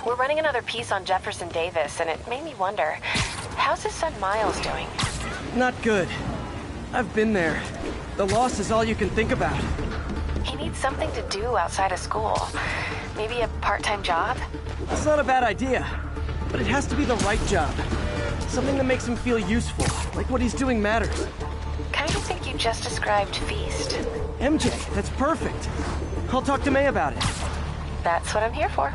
We're running another piece on Jefferson Davis, and it made me wonder, how's his son Miles doing? Not good. I've been there. The loss is all you can think about. He needs something to do outside of school. Maybe a part-time job? It's not a bad idea, but it has to be the right job. Something that makes him feel useful, like what he's doing matters. Kind of think you just described Feast. MJ, that's perfect. I'll talk to May about it. That's what I'm here for.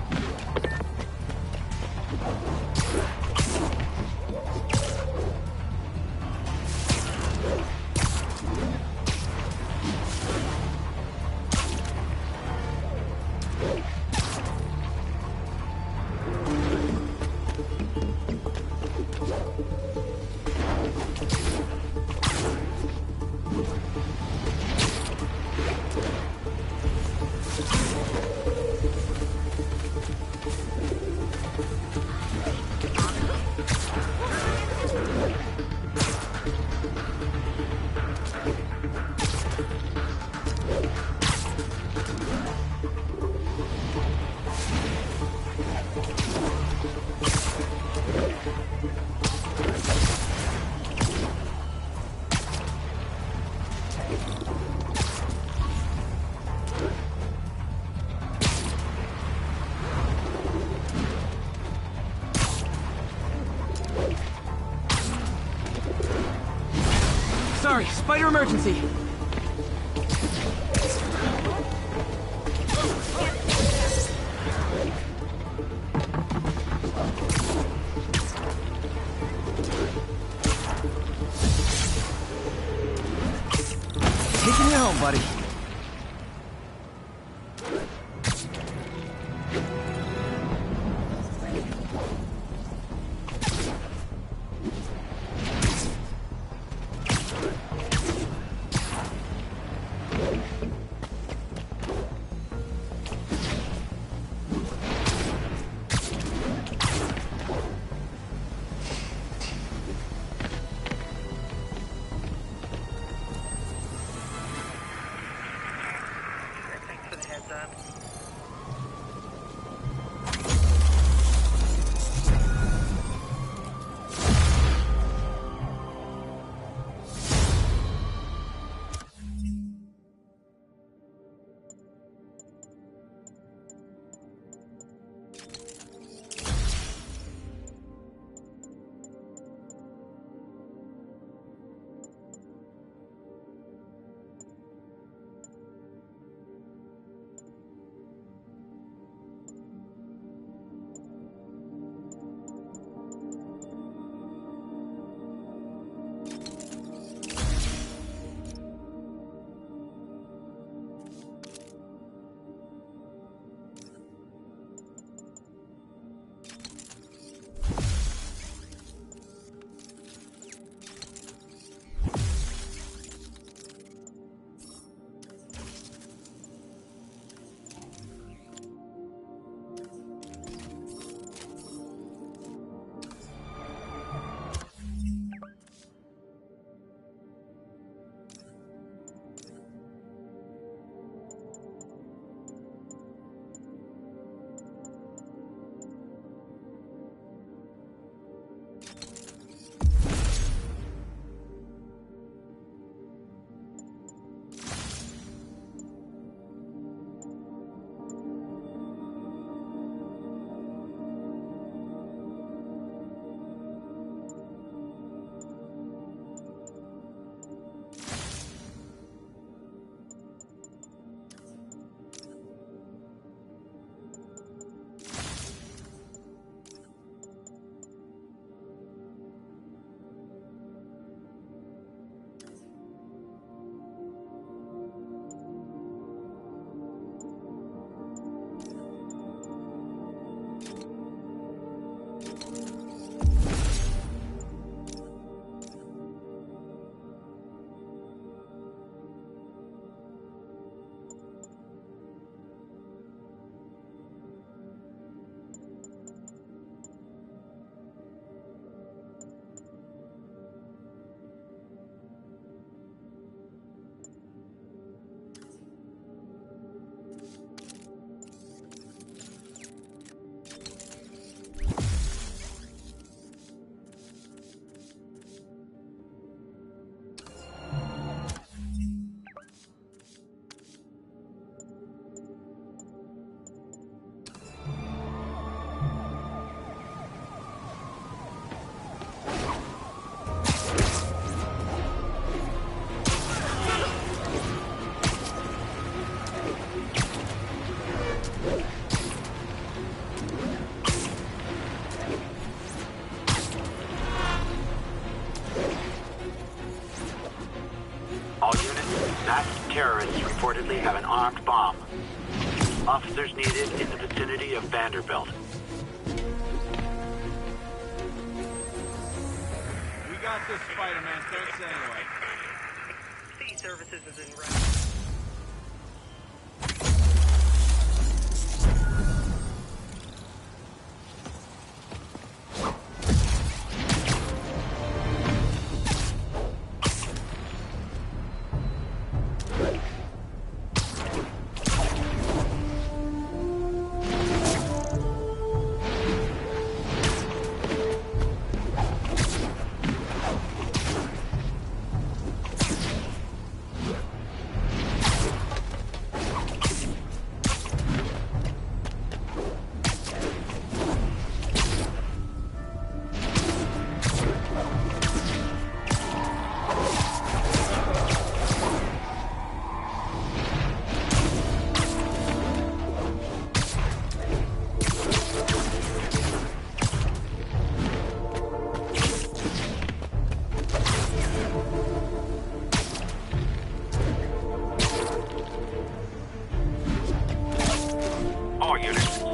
Sorry, spider emergency. Taking you home, buddy. reportedly have an armed bomb. Officers needed in the vicinity of Vanderbilt. We got this, Spider-Man. Thanks anyway. City services is en route.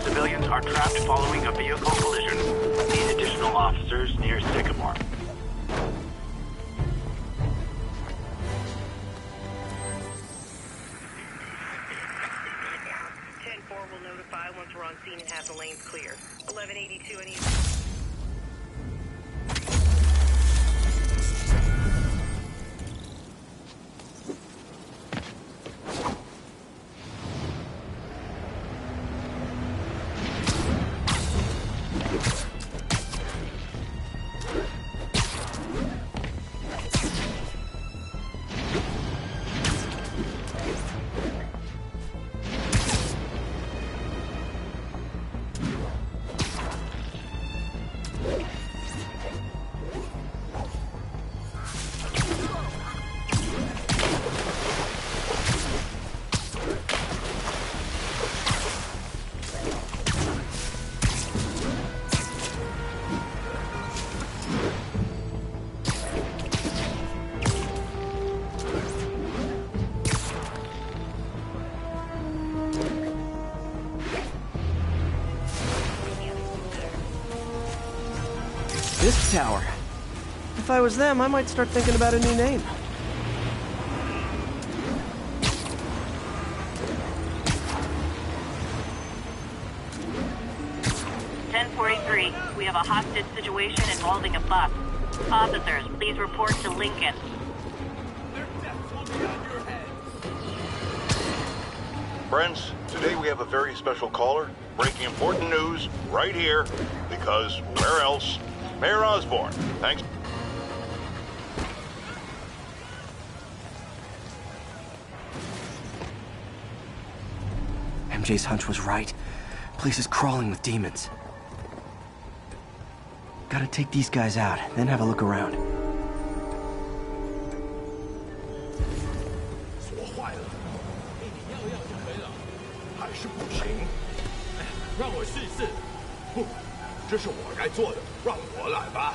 Civilians are trapped following a vehicle collision. Need additional officers near Sycamore. 10-4 will notify once we're on scene and have the lanes clear. 1182 and This tower. If I was them, I might start thinking about a new name. We have a hostage situation involving a bus. Officers, please report to Lincoln. Friends, today we have a very special caller, breaking important news right here, because where else? Mayor Osborn, thanks. MJ's hunch was right. Place is crawling with demons. Gotta take these guys out, then have a look around. 锁坏了，你要就没了，还是不行。让我试一试。不，这是我该做的，让我来吧。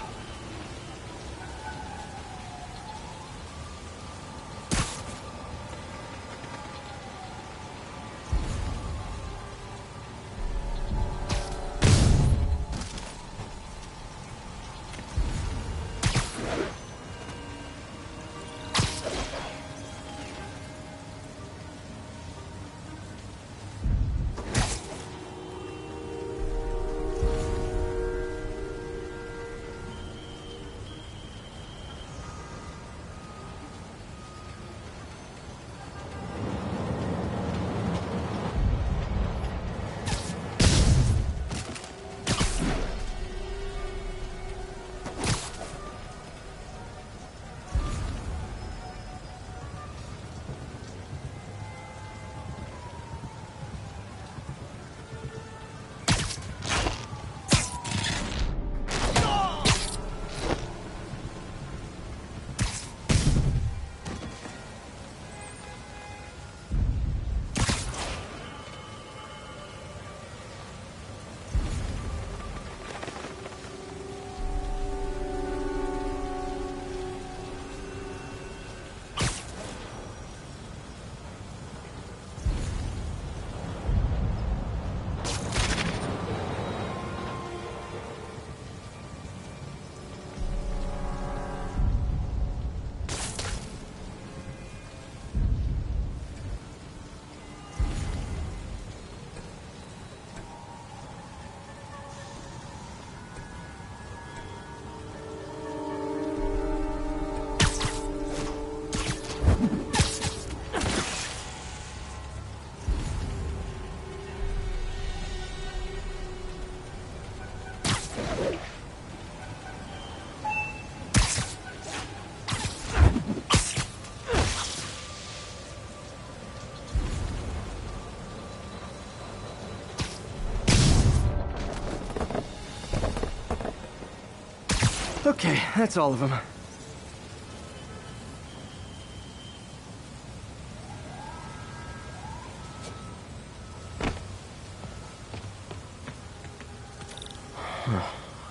Okay, that's all of them.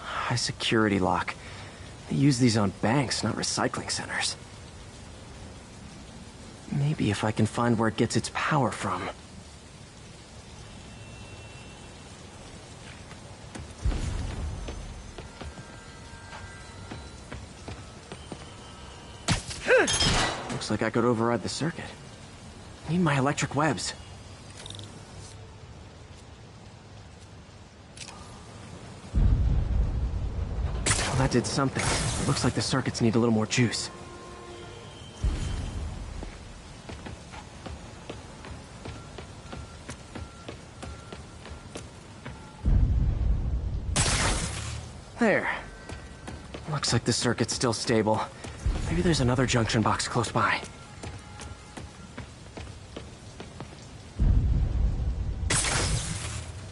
High security lock. They use these on banks, not recycling centers. Maybe if I can find where it gets its power from. Looks like I could override the circuit. Need my electric webs. Well, that did something. Looks like the circuits need a little more juice. There. Looks like the circuit's still stable. Maybe there's another junction box close by.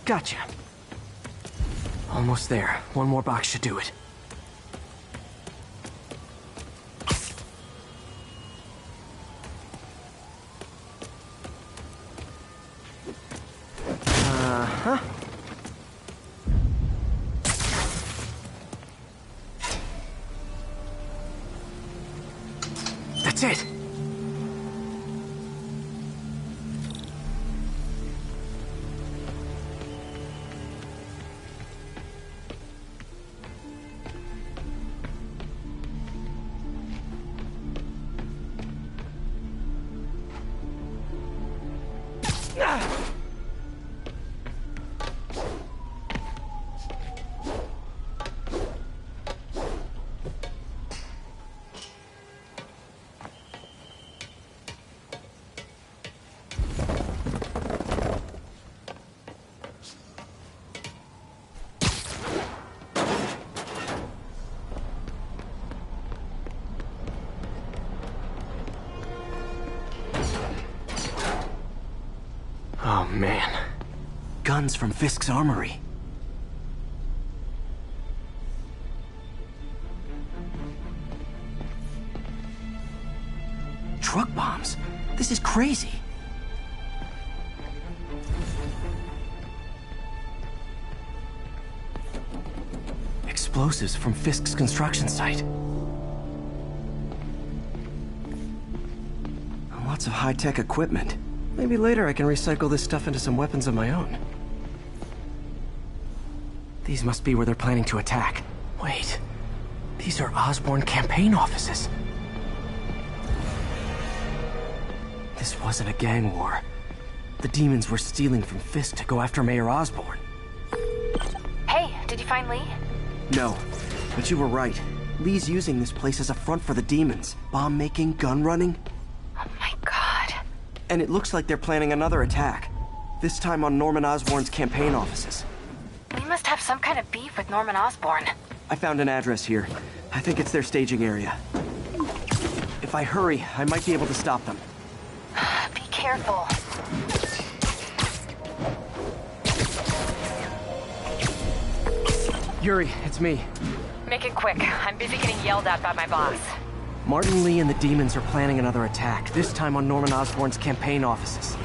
Gotcha. Almost there. One more box should do it. Uh-huh. That's it! Oh, man. Guns from Fisk's armory. Truck bombs? This is crazy. Explosives from Fisk's construction site. Lots of high-tech equipment. Maybe later I can recycle this stuff into some weapons of my own. These must be where they're planning to attack. Wait, these are Osborn campaign offices. This wasn't a gang war. The demons were stealing from Fisk to go after Mayor Osborn. Hey, did you find Lee? No, but you were right. Lee's using this place as a front for the demons. Bomb-making, gun-running. Oh my god. And it looks like they're planning another attack. This time on Norman Osborn's campaign offices. We must have some kind of beef with Norman Osborn. I found an address here. I think it's their staging area. If I hurry, I might be able to stop them. Be careful. Yuri, it's me. Make it quick. I'm busy getting yelled at by my boss. Martin Lee and the demons are planning another attack, this time on Norman Osborn's campaign offices.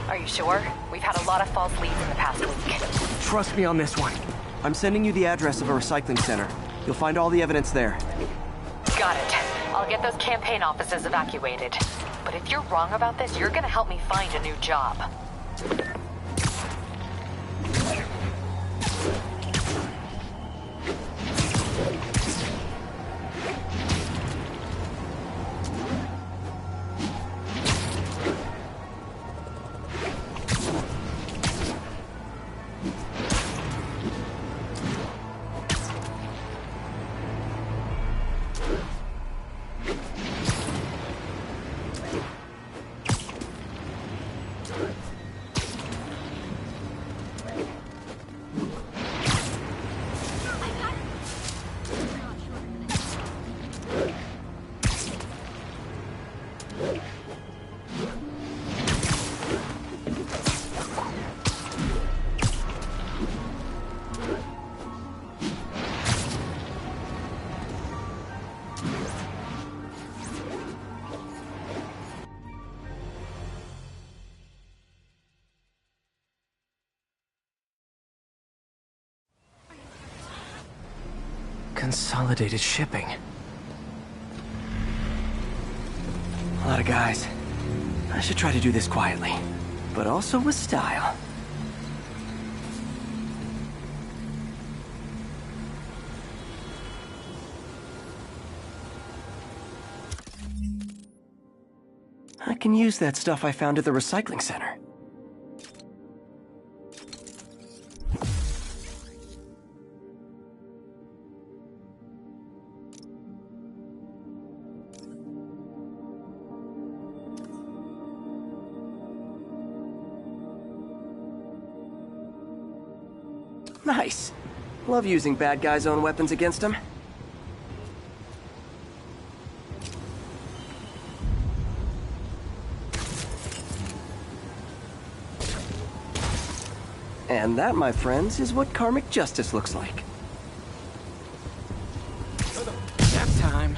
Are you sure? We've had a lot of false leads in the past week. Trust me on this one. I'm sending you the address of a recycling center. You'll find all the evidence there. Got it. I'll get those campaign offices evacuated. But if you're wrong about this, you're gonna help me find a new job. Consolidated shipping. A lot of guys. I should try to do this quietly, but also with style. I can use that stuff I found at the recycling center. Nice. Love using bad guys' own weapons against them. And that, my friends, is what karmic justice looks like. Nap time.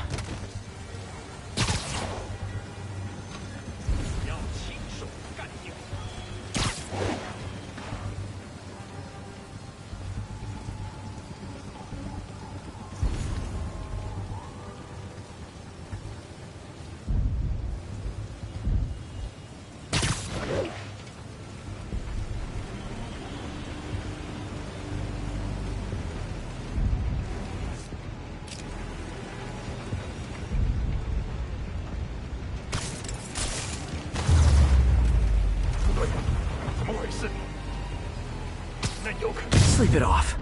Sleep it off.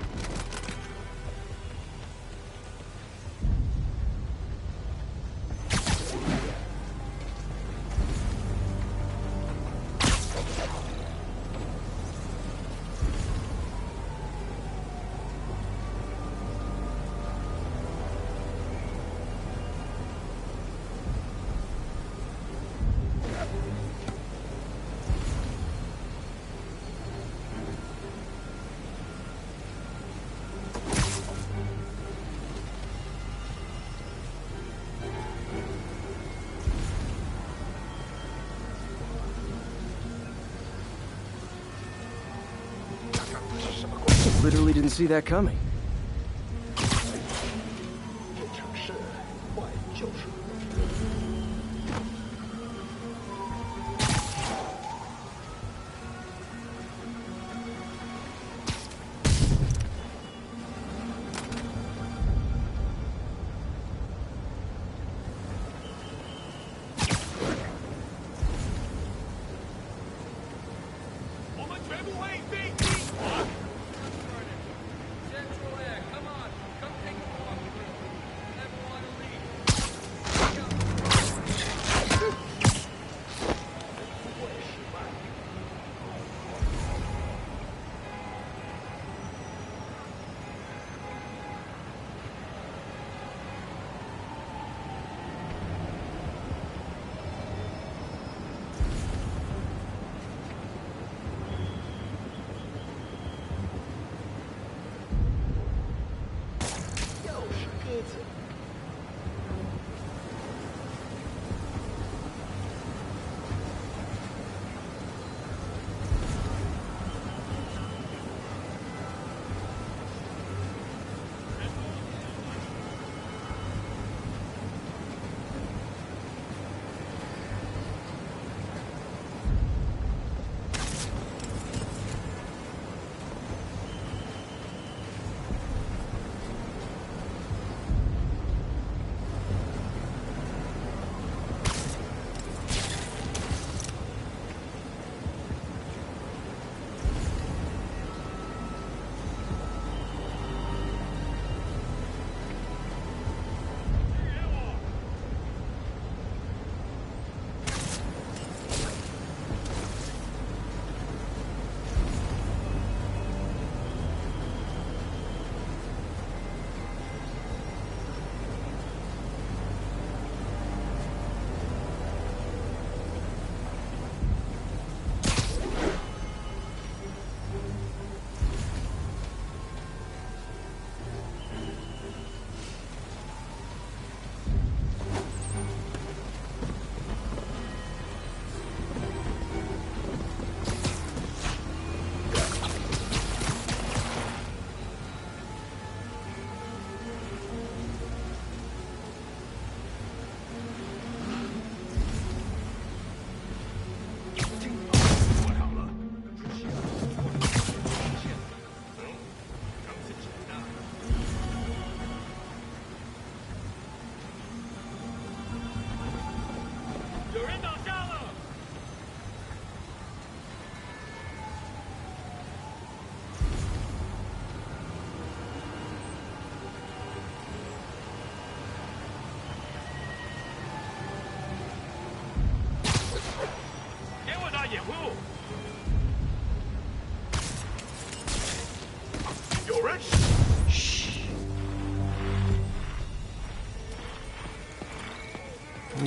Literally didn't see that coming.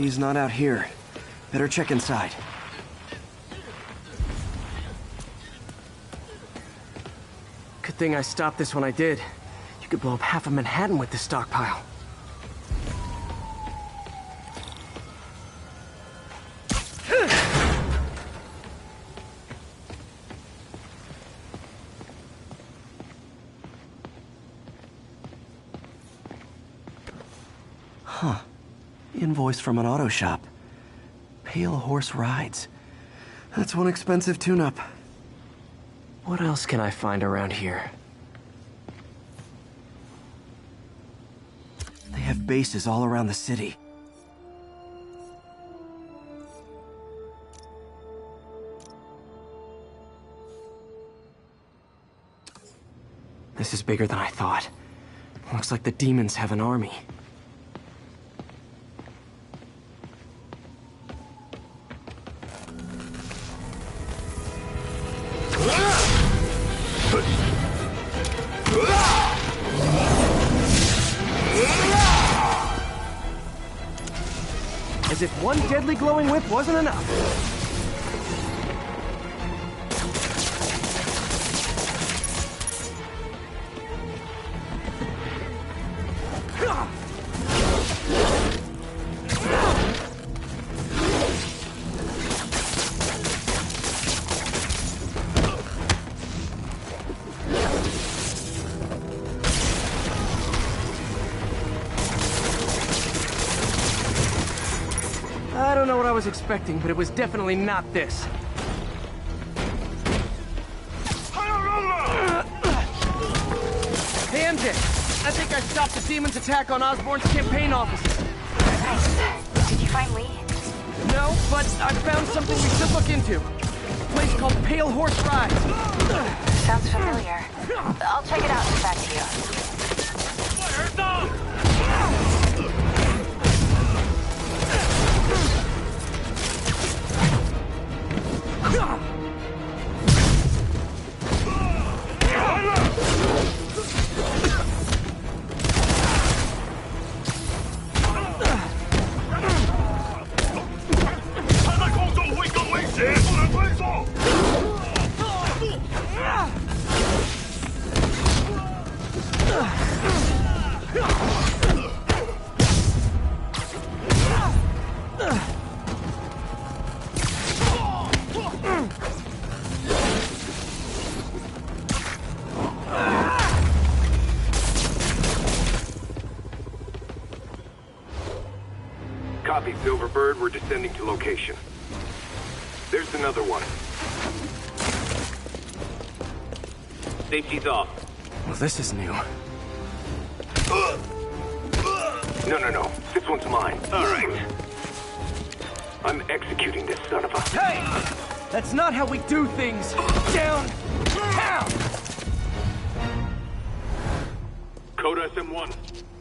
He's not out here. Better check inside. Good thing I stopped this when I did. You could blow up half of Manhattan with this stockpile. Huh. Invoice from an auto shop. Pale Horse Rides. That's one expensive tune-up. What else can I find around here? They have bases all around the city. This is bigger than I thought. Looks like the demons have an army. As if one deadly glowing whip wasn't enough. I don't know what I was expecting, but it was definitely not this. Hey, MJ. I think I stopped the demon's attack on Osborn's campaign offices. Nice. Did you find Lee? No, but I found something we should look into. A place called Pale Horse Rides. Sounds familiar. I'll check it out and get back to you. Copy, Silverbird. We're descending to location. There's another one. Safety's off. Well, this is new. No. This one's mine. All right. I'm executing this son of a... Hey! That's not how we do things! Downtown! Code SM1.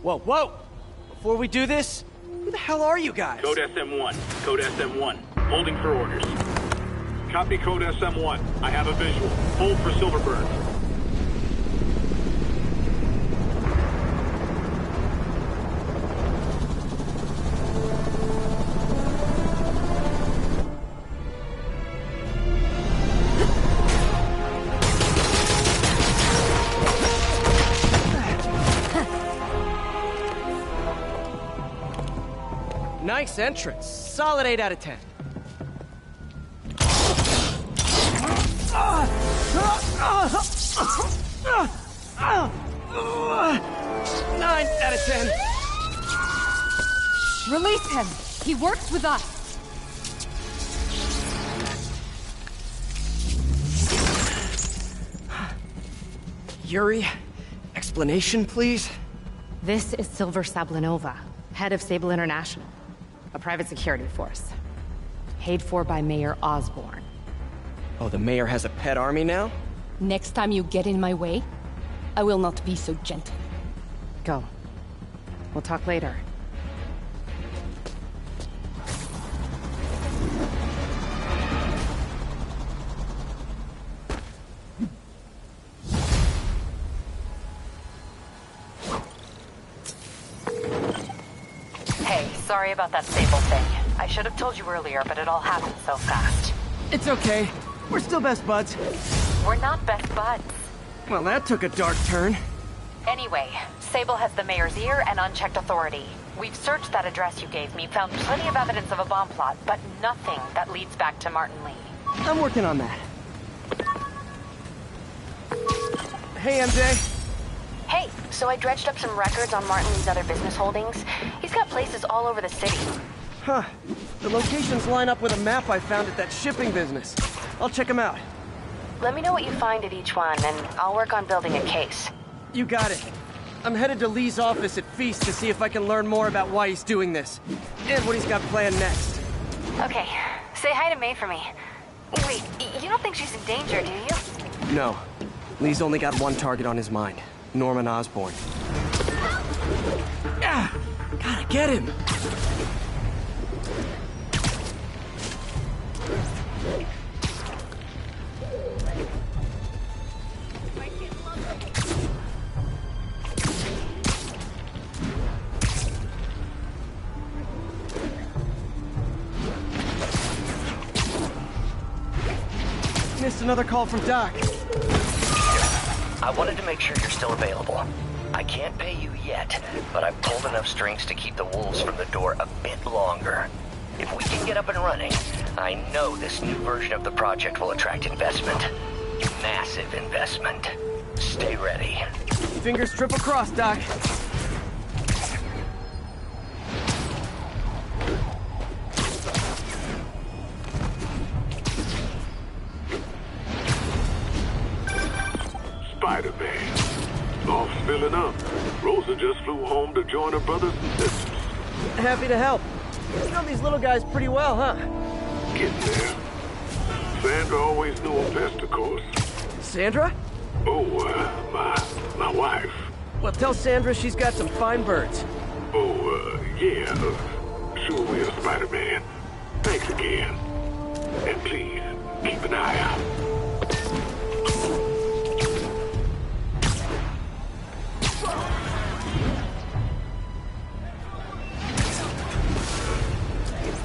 Whoa! Before we do this, who the hell are you guys? Code SM1. Code SM1. Holding for orders. Copy Code SM1. I have a visual. Hold for Silverbird. Nice entrance. Solid 8 out of 10. 9 out of 10. Release him. He works with us. Yuri, explanation, please? This is Silver Sablinova, head of Sable International, a private security force. Paid for by Mayor Osborn. Oh, the mayor has a pet army now? Next time you get in my way, I will not be so gentle. Go. We'll talk later. Sorry about that Sable thing. I should have told you earlier, but it all happened so fast. It's okay. We're still best buds. We're not best buds. Well, that took a dark turn. Anyway, Sable has the mayor's ear and unchecked authority. We've searched that address you gave me, found plenty of evidence of a bomb plot, but nothing that leads back to Martin Lee. I'm working on that. Hey, MJ. Hey, so I dredged up some records on Martin Lee's other business holdings. He's got places all over the city. Huh. The locations line up with a map I found at that shipping business. I'll check them out. Let me know what you find at each one, and I'll work on building a case. You got it. I'm headed to Lee's office at Feast to see if I can learn more about why he's doing this. And what he's got planned next. Okay. Say hi to May for me. Wait, you don't think she's in danger, do you? No. Lee's only got one target on his mind. Norman Osborn. Ah! Gotta get him! Missed another call from Doc. I wanted to make sure you're still available. I can't pay you yet, but I've pulled enough strings to keep the wolves from the door a bit longer. If we can get up and running, I know this new version of the project will attract investment. Massive investment. Stay ready. Fingers triple crossed, Doc. Spider-Man. Off filling up. Rosa just flew home to join her brothers and sisters. Happy to help. You know these little guys pretty well, huh? Getting there. Sandra always knew him best, of course. Sandra? Oh, my wife. Well, tell Sandra she's got some fine birds. Oh, yeah. Sure will, Spider-Man. Thanks again. And please, keep an eye out.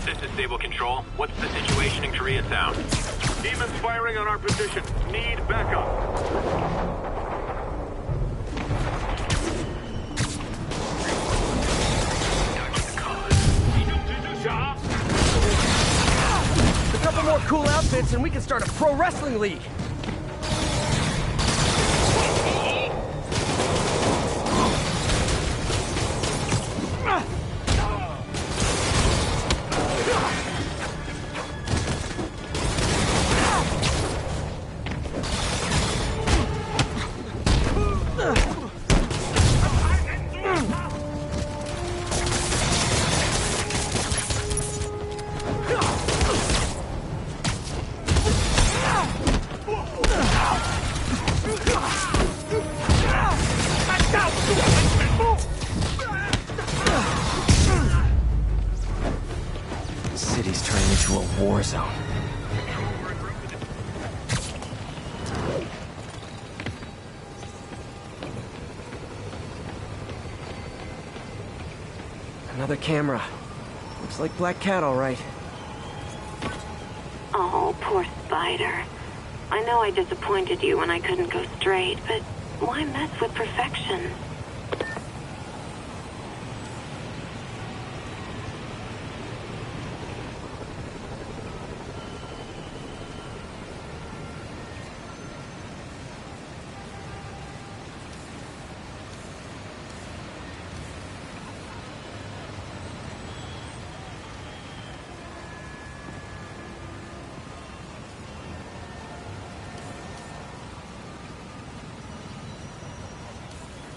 This is Stable Control. What's the situation in Koreatown? Demons firing on our position. Need backup. A couple more cool outfits and we can start a pro wrestling league. City's turning into a war zone. Another camera. Looks like Black Cat, all right. Oh, poor Spider. I know I disappointed you when I couldn't go straight, but why mess with perfection?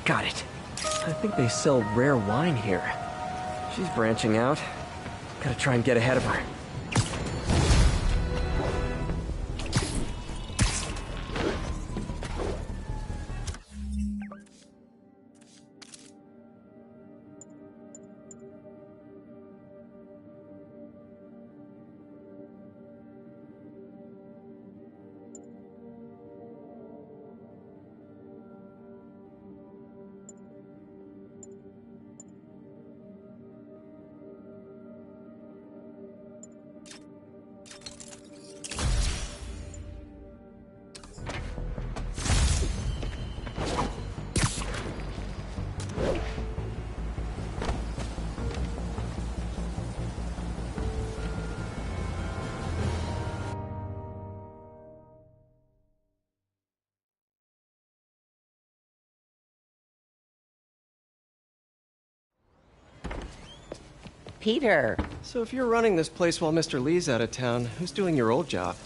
Got it. I think they sell rare wine here. She's branching out. Gotta try and get ahead of her. Peter. So if you're running this place while Mr. Lee's out of town, who's doing your old job?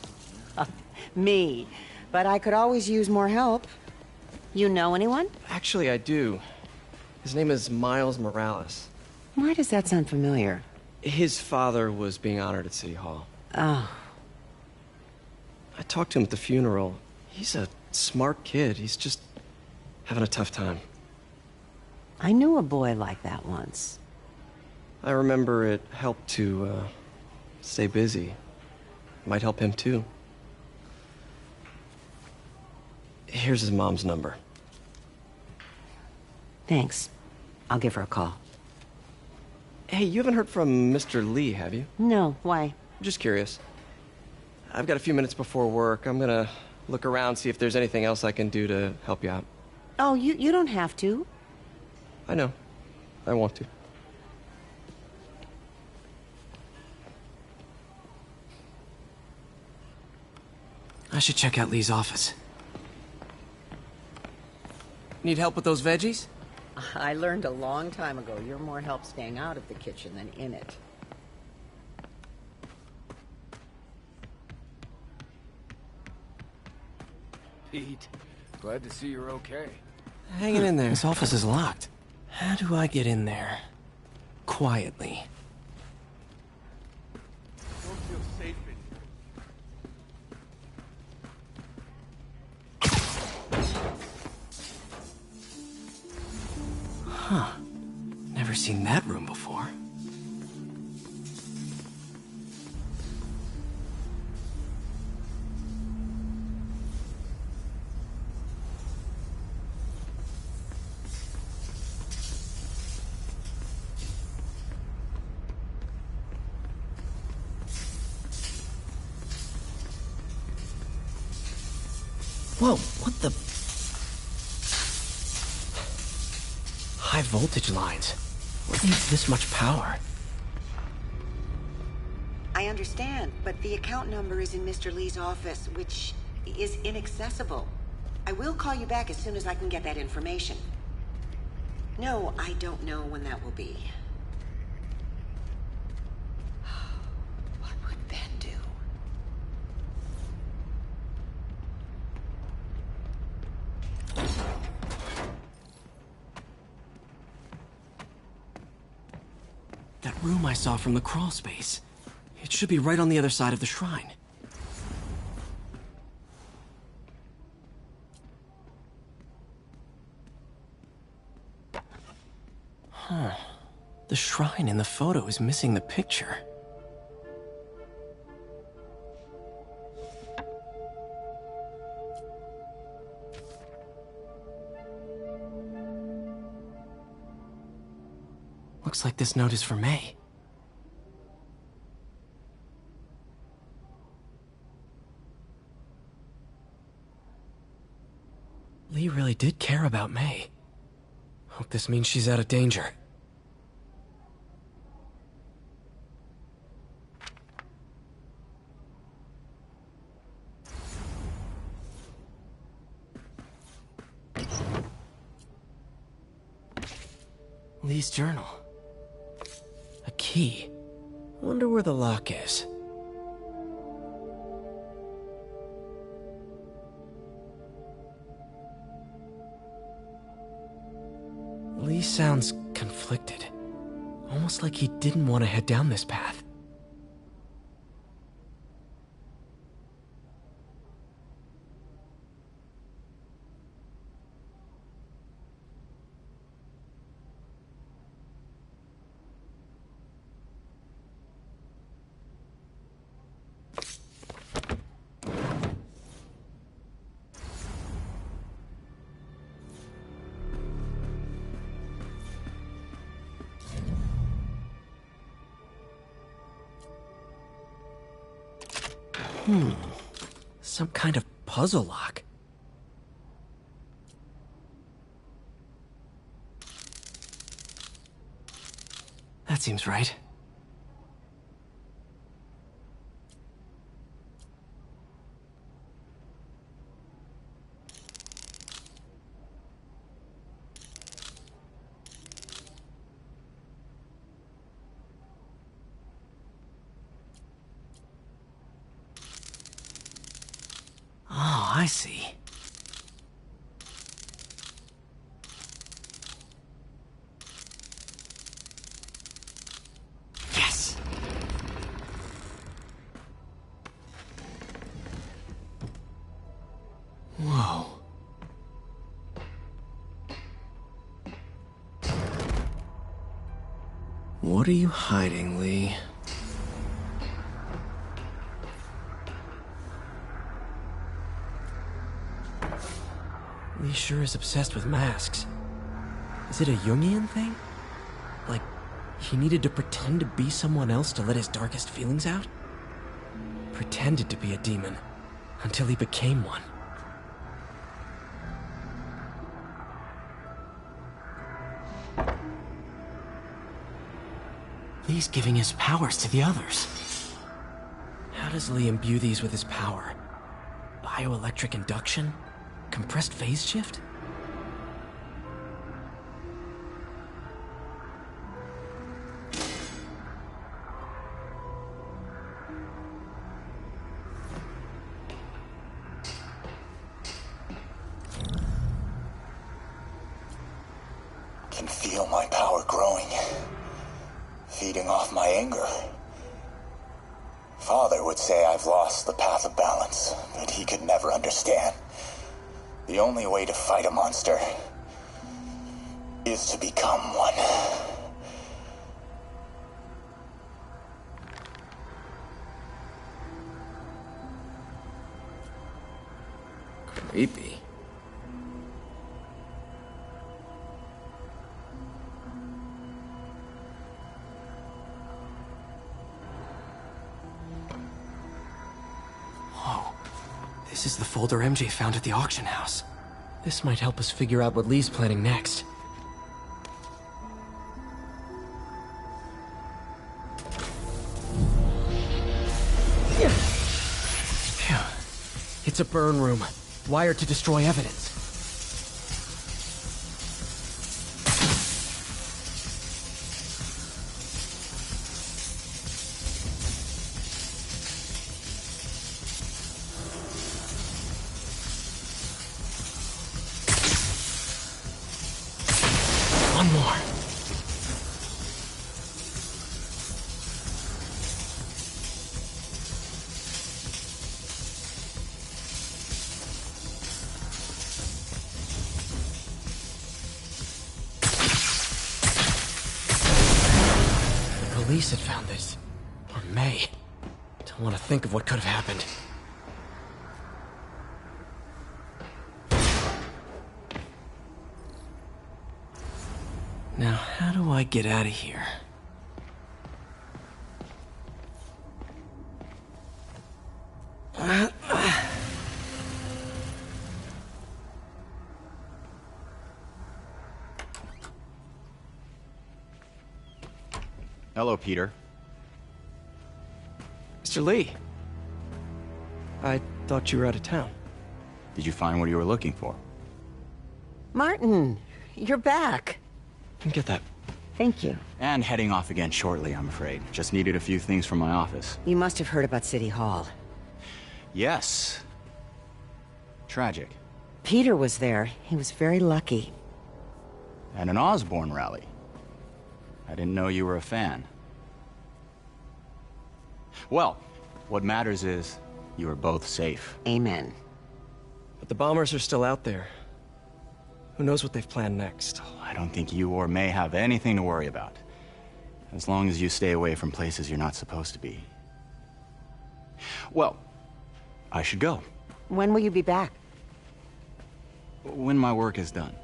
Me. But I could always use more help. You know anyone? Actually, I do. His name is Miles Morales. Why does that sound familiar? His father was being honored at City Hall. Oh. I talked to him at the funeral. He's a smart kid. He's just having a tough time. I knew a boy like that once. I remember it helped to, stay busy. Might help him, too. Here's his mom's number. Thanks. I'll give her a call. Hey, you haven't heard from Mr. Lee, have you? No, why? I'm just curious. I've got a few minutes before work. I'm gonna look around, see if there's anything else I can do to help you out. Oh, you don't have to. I know. I want to. I should check out Lee's office. Need help with those veggies? I learned a long time ago you're more help staying out of the kitchen than in it. Pete, glad to see you're okay. Hanging in there. This office is locked. How do I get in there? Quietly. Don't feel safe in Huh. Never seen that room before. Whoa, what the... High voltage lines. What needs this much power? I understand, but the account number is in Mr. Lee's office, which is inaccessible. I will call you back as soon as I can get that information. No, I don't know when that will be. What would Ben do? That room I saw from the crawl space. It should be right on the other side of the shrine. Huh. The shrine in the photo is missing the picture. Looks like this note is for May. Lee really did care about May. Hope this means she's out of danger. Lee's journal. A key. Wonder where the lock is. Lee sounds conflicted. Almost like he didn't want to head down this path. Some kind of puzzle lock. That seems right. see. Yes! Whoa. What are you hiding, Lee? Lee sure is obsessed with masks. Is it a Jungian thing? Like, he needed to pretend to be someone else to let his darkest feelings out? Pretended to be a demon, until he became one. Lee's giving his powers to the others. How does Lee imbue these with his power? Bioelectric induction? Compressed phase shift? Can feel my power growing, feeding off my anger. Father would say I've lost the path of balance, but he could never understand. The only way to fight a monster is to become one. Creepy. Whoa. This is the folder MJ found at the auction house. This might help us figure out what Lee's planning next. Phew. It's a burn room, wired to destroy evidence. One more. The police had found this. Or May. Don't want to think of what could have happened. Now, how do I get out of here? Hello, Peter. Mr. Lee. I thought you were out of town. Did you find what you were looking for? Martin, you're back. Get that. Thank you. And heading off again shortly, I'm afraid. Just needed a few things from my office. You must have heard about City Hall. Yes. Tragic. Peter was there. He was very lucky. At an Osborn rally. I didn't know you were a fan. Well, what matters is you are both safe. Amen. But the bombers are still out there. Who knows what they've planned next? I don't think you or May have anything to worry about. As long as you stay away from places you're not supposed to be. Well, I should go. When will you be back? When my work is done.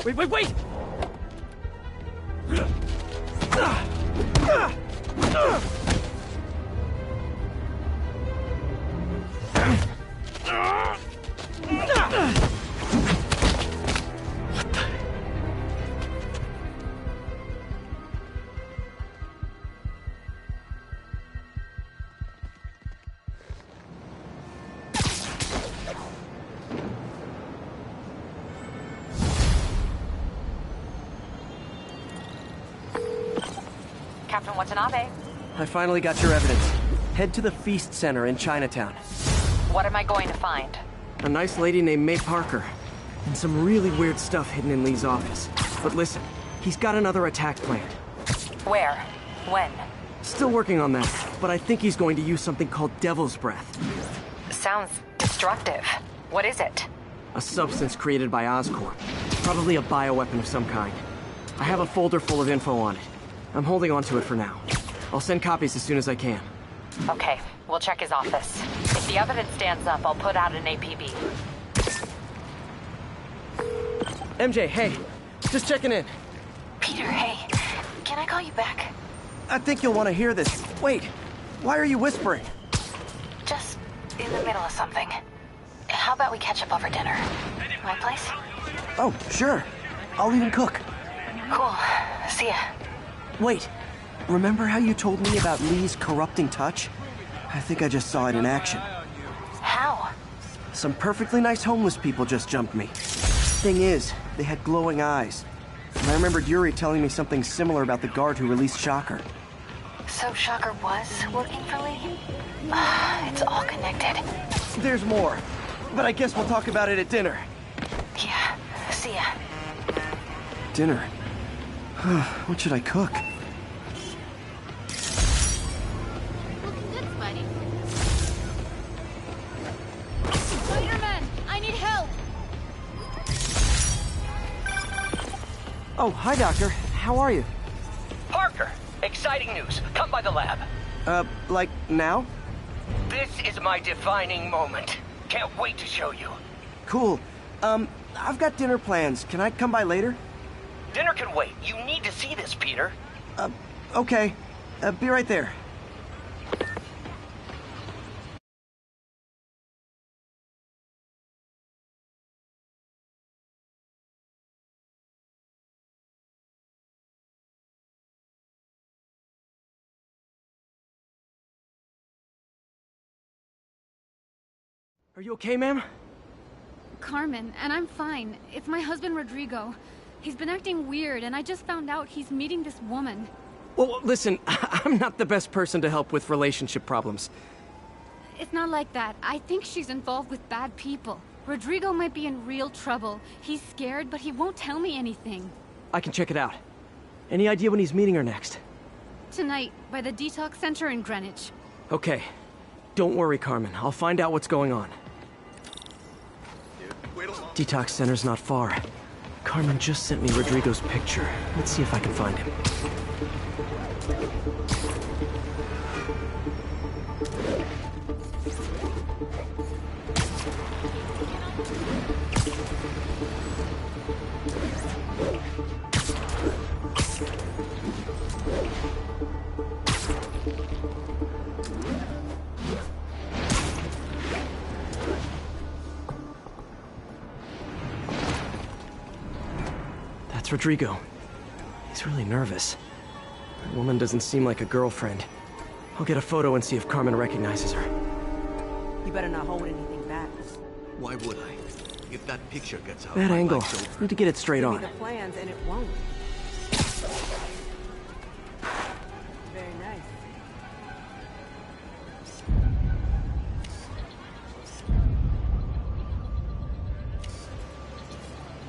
Wait! Captain Watanabe. I finally got your evidence. Head to the Feast Center in Chinatown. What am I going to find? A nice lady named May Parker. And some really weird stuff hidden in Lee's office. But listen, he's got another attack planned. Where? When? Still working on that, but I think he's going to use something called Devil's Breath. Sounds destructive. What is it? A substance created by Oscorp. Probably a bioweapon of some kind. I have a folder full of info on it. I'm holding on to it for now. I'll send copies as soon as I can. Okay, we'll check his office. If the evidence stands up, I'll put out an APB. MJ, hey. Just checking in. Peter, hey. Can I call you back? I think you'll want to hear this. Wait, why are you whispering? Just in the middle of something. How about we catch up over dinner? My place? Oh, sure. I'll even cook. Cool. See ya. Wait, remember how you told me about Lee's corrupting touch? I think I just saw it in action. How? Some perfectly nice homeless people just jumped me. Thing is, they had glowing eyes. And I remembered Yuri telling me something similar about the guard who released Shocker. So Shocker was working for Lee? It's all connected. There's more, but I guess we'll talk about it at dinner. Yeah, see ya. Dinner? What should I cook? Looking good, Spidey. Spider-Man, I need help! Oh, hi, Doctor. How are you? Parker, exciting news. Come by the lab. Like now? This is my defining moment. Can't wait to show you. Cool. I've got dinner plans. Can I come by later? Dinner can wait. You need to see this, Peter. Okay. Be right there. Are you okay, ma'am? Carmen, and I'm fine. It's my husband, Rodrigo. He's been acting weird, and I just found out he's meeting this woman. Well, listen, I'm not the best person to help with relationship problems. It's not like that. I think she's involved with bad people. Rodrigo might be in real trouble. He's scared, but he won't tell me anything. I can check it out. Any idea when he's meeting her next? Tonight, by the detox center in Greenwich. Okay. Don't worry, Carmen. I'll find out what's going on. Detox center's not far. Carmen just sent me Rodrigo's picture. Let's see if I can find him. That's Rodrigo. He's really nervous. That woman doesn't seem like a girlfriend. I'll get a photo and see if Carmen recognizes her. You better not hold anything back. Why would I? If that picture gets out, That my angle. life's over. Need to get it straight Give on. me the plans and it won't. Very nice.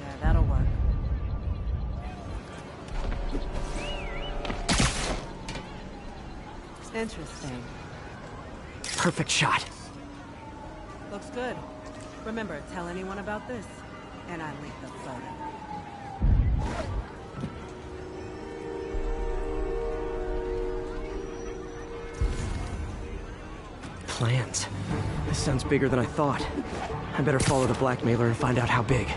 Yeah, that'll work. Interesting. Perfect shot. Looks good. Remember, tell anyone about this, and I leak the photo. Plans. This sounds bigger than I thought. I better follow the blackmailer and find out how big.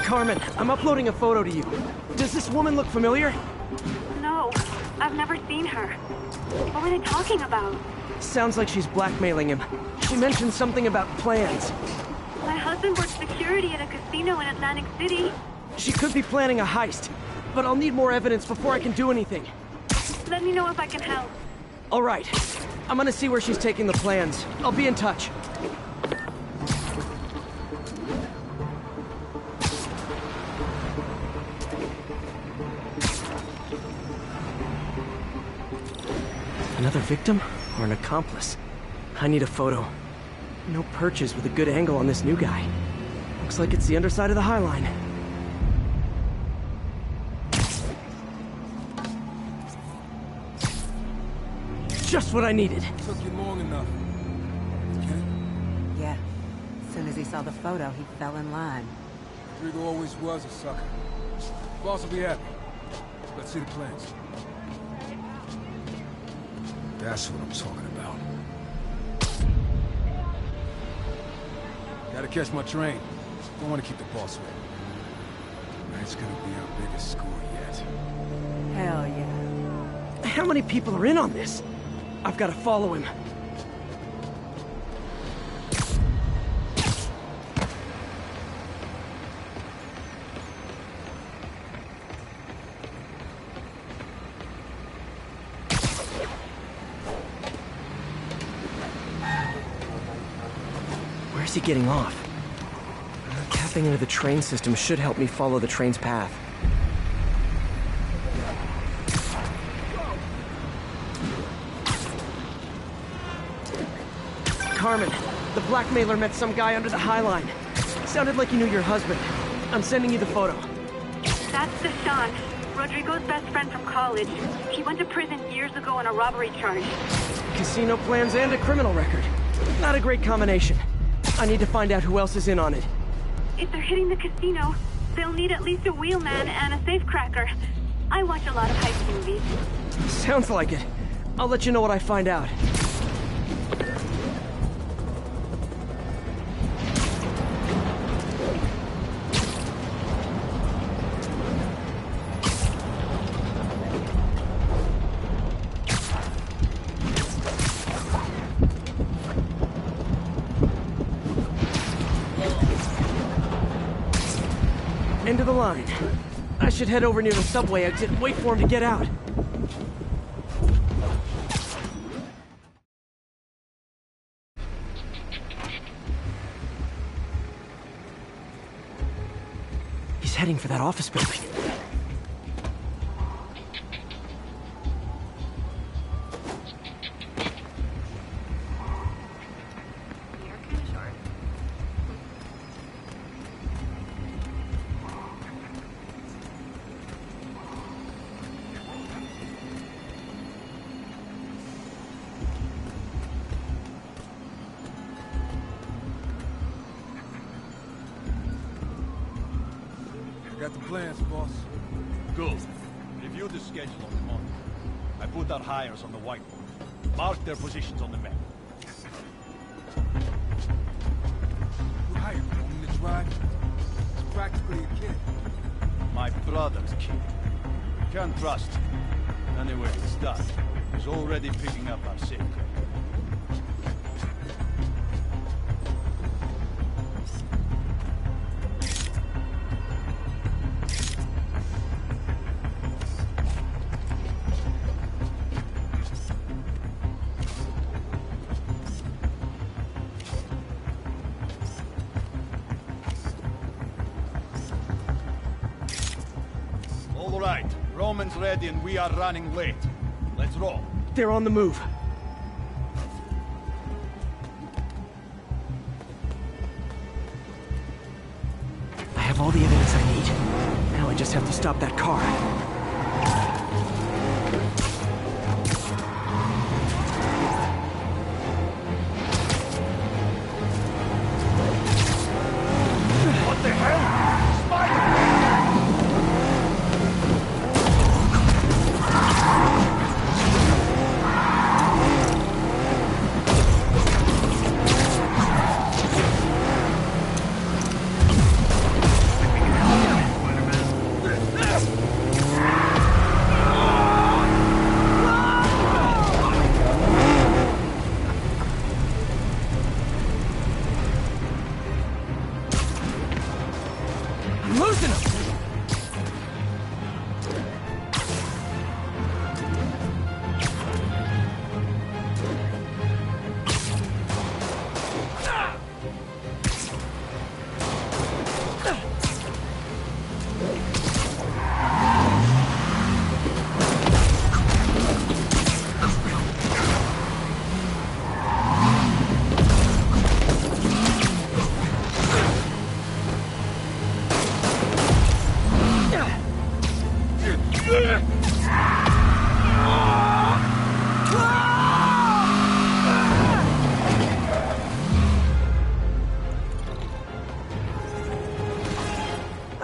Carmen, I'm uploading a photo to you. Does this woman look familiar? No, I've never seen her. What were they talking about? Sounds like she's blackmailing him. She mentioned something about plans. My husband works security at a casino in Atlantic City. She could be planning a heist, but I'll need more evidence before I can do anything. Let me know if I can help. All right. I'm gonna see where she's taking the plans. I'll be in touch. Another victim or an accomplice? I need a photo. No perches with a good angle on this new guy. Looks like it's the underside of the High Line. Just what I needed. Took you long enough. Okay? Yeah. As soon as he saw the photo, he fell in line. Rodrigo always was a sucker. Boss will be happy. Let's see the plans. That's what I'm talking about. Gotta catch my train. Don't want to keep the boss waiting. Tonight's gonna be our biggest score yet. Hell yeah. How many people are in on this? I've got to follow him. Where's he getting off? Tapping into the train system should help me follow the train's path. Carmen, the blackmailer met some guy under the High Line. Sounded like he knew your husband. I'm sending you the photo. That's Deshaun, Rodrigo's best friend from college. He went to prison years ago on a robbery charge. Casino plans and a criminal record. Not a great combination. I need to find out who else is in on it. If they're hitting the casino, they'll need at least a wheelman and a safecracker. I watch a lot of heist movies. Sounds like it. I'll let you know what I find out. End of the line. I should head over near the subway exit and wait for him to get out. He's heading for that office building. Got the plans, boss. Good. Review the schedule on the monitor. I put our hires on the whiteboard. Mark their positions on the map. You hired me on this ride? It's practically a kid. My brother's kid. Can't trust him. Anyway, it's done. He's already picking up our safe credit. All right, Roman's ready and we are running late. Let's roll. They're on the move. I have all the evidence I need. Now I just have to stop that car. What the hell? Spider-Man!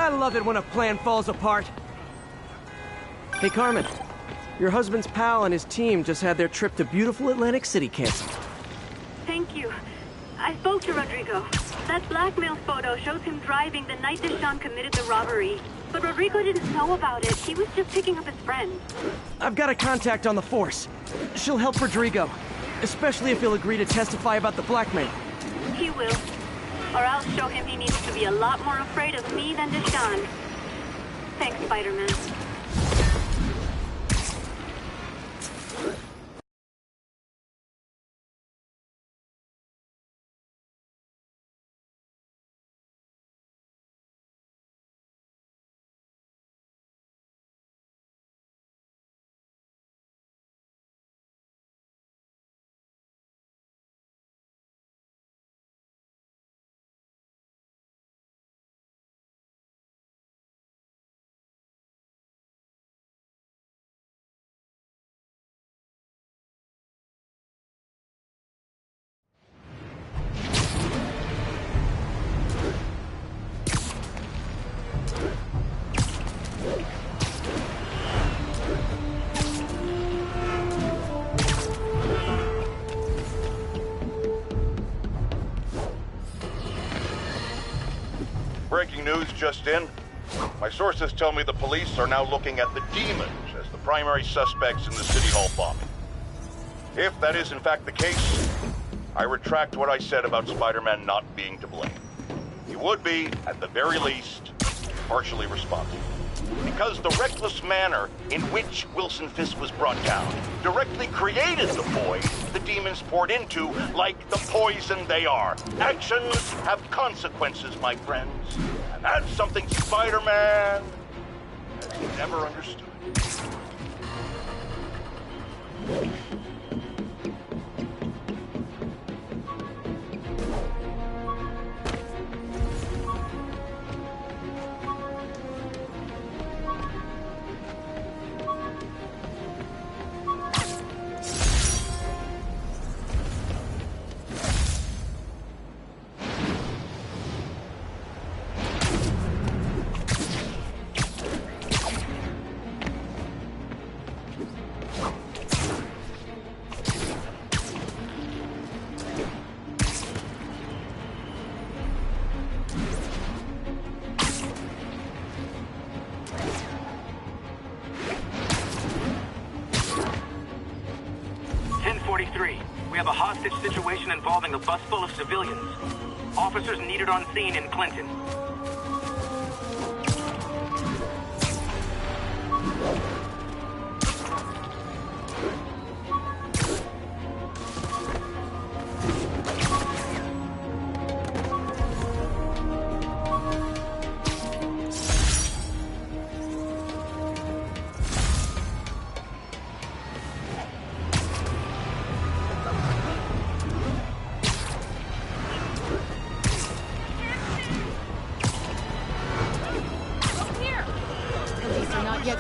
I love it when a plan falls apart. Hey, Carmen. Your husband's pal and his team just had their trip to beautiful Atlantic City canceled. Thank you. I spoke to Rodrigo. That blackmail photo shows him driving the night Deshaun committed the robbery. But Rodrigo didn't know about it. He was just picking up his friend. I've got a contact on the force. She'll help Rodrigo. Especially if he'll agree to testify about the blackmail. He will. Or I'll show him he needs to be a lot more afraid of me than Deshaun. Thanks, Spider-Man. Breaking news just in. My sources tell me the police are now looking at the demons as the primary suspects in the City Hall bombing. If that is in fact the case, I retract what I said about Spider-Man not being to blame. He would be, at the very least, partially responsible. Because the reckless manner in which Wilson Fisk was brought down directly created the void the demons poured into, like the poison they are. Actions have consequences, my friends. And that's something Spider-Man has never understood. We have a hostage situation involving a bus full of civilians. Officers needed on scene in Clinton.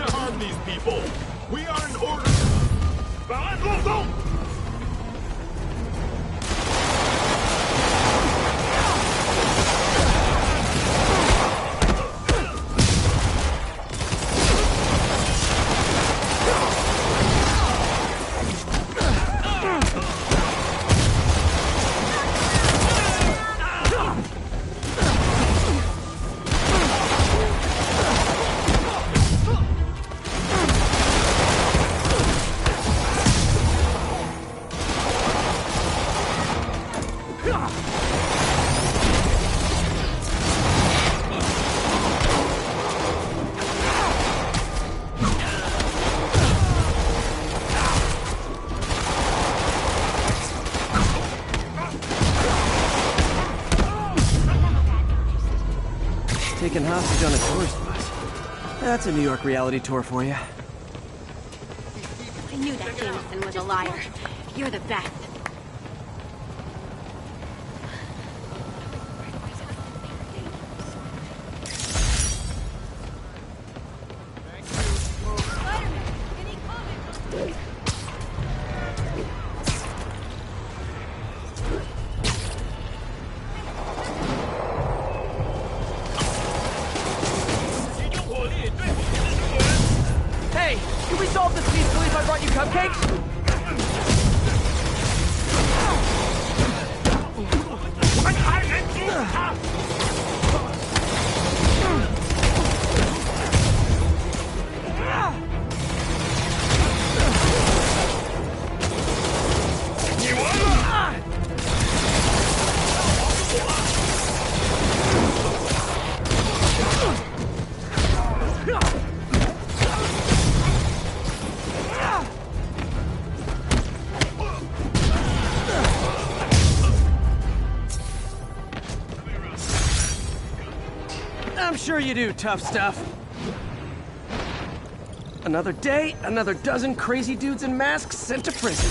Harm these people. We are in order. 保安落松。 Taken hostage on a tourist bus. That's a New York reality tour for you. I knew that Jameson was a liar. You're the best. cupcakes? I'm sure you do, tough stuff. Another day, another dozen crazy dudes in masks sent to prison.